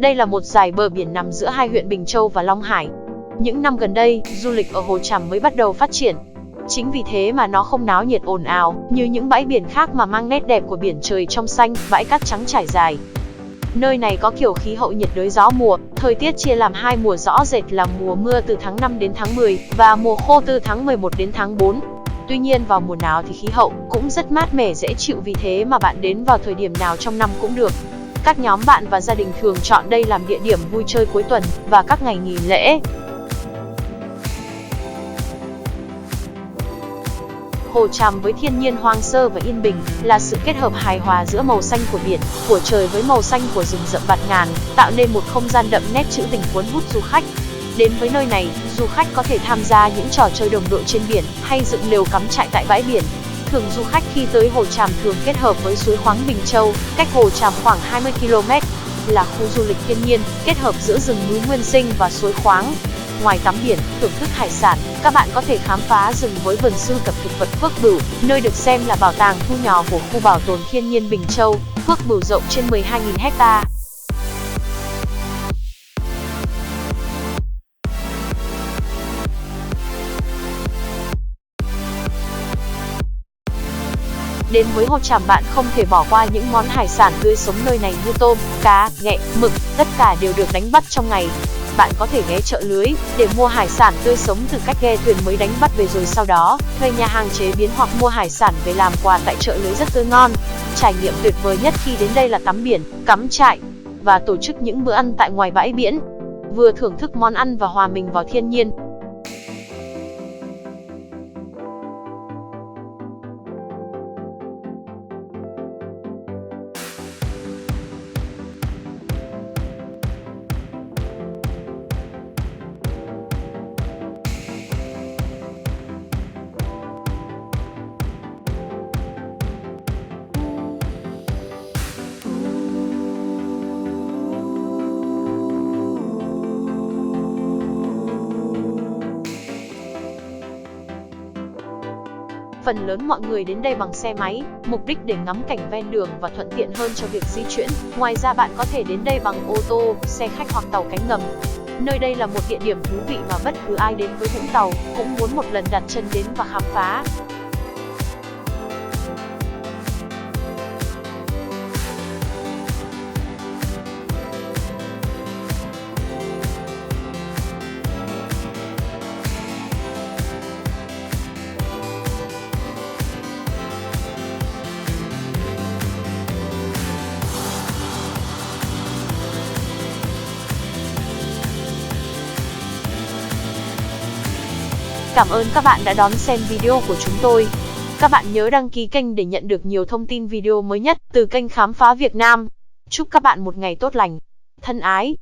Đây là một dải bờ biển nằm giữa hai huyện Bình Châu và Long Hải. Những năm gần đây, du lịch ở Hồ Tràm mới bắt đầu phát triển. Chính vì thế mà nó không náo nhiệt ồn ào như những bãi biển khác mà mang nét đẹp của biển trời trong xanh, bãi cát trắng trải dài. Nơi này có kiểu khí hậu nhiệt đới gió mùa, thời tiết chia làm hai mùa rõ rệt là mùa mưa từ tháng 5 đến tháng 10 và mùa khô từ tháng 11 đến tháng 4. Tuy nhiên vào mùa nào thì khí hậu cũng rất mát mẻ dễ chịu, vì thế mà bạn đến vào thời điểm nào trong năm cũng được. Các nhóm bạn và gia đình thường chọn đây làm địa điểm vui chơi cuối tuần và các ngày nghỉ lễ. Hồ Tràm với thiên nhiên hoang sơ và yên bình là sự kết hợp hài hòa giữa màu xanh của biển, của trời với màu xanh của rừng rậm bạt ngàn, tạo nên một không gian đậm nét trữ tình cuốn hút du khách. Đến với nơi này, du khách có thể tham gia những trò chơi đồng đội trên biển hay dựng lều cắm trại tại bãi biển. Thường du khách khi tới Hồ Tràm thường kết hợp với suối khoáng Bình Châu, cách Hồ Tràm khoảng 20 km, là khu du lịch thiên nhiên, kết hợp giữa rừng núi nguyên sinh và suối khoáng. Ngoài tắm biển, thưởng thức hải sản, các bạn có thể khám phá rừng với vườn sưu tập thực vật Phước Bửu, nơi được xem là bảo tàng thu nhỏ của khu bảo tồn thiên nhiên Bình Châu. Phước Bửu rộng trên 12.000 ha. Đến với Hồ Tràm bạn không thể bỏ qua những món hải sản tươi sống nơi này như tôm, cá, ghẹ, mực, tất cả đều được đánh bắt trong ngày. Bạn có thể ghé chợ lưới để mua hải sản tươi sống từ cách ghe thuyền mới đánh bắt về, rồi sau đó thuê nhà hàng chế biến hoặc mua hải sản về làm quà tại chợ lưới rất tươi ngon. Trải nghiệm tuyệt vời nhất khi đến đây là tắm biển, cắm trại và tổ chức những bữa ăn tại ngoài bãi biển. Vừa thưởng thức món ăn và hòa mình vào thiên nhiên. Phần lớn mọi người đến đây bằng xe máy, mục đích để ngắm cảnh ven đường và thuận tiện hơn cho việc di chuyển. Ngoài ra bạn có thể đến đây bằng ô tô, xe khách hoặc tàu cánh ngầm. Nơi đây là một địa điểm thú vị mà bất cứ ai đến với Vũng Tàu cũng muốn một lần đặt chân đến và khám phá. Cảm ơn các bạn đã đón xem video của chúng tôi. Các bạn nhớ đăng ký kênh để nhận được nhiều thông tin video mới nhất từ kênh Khám phá Việt Nam. Chúc các bạn một ngày tốt lành. Thân ái!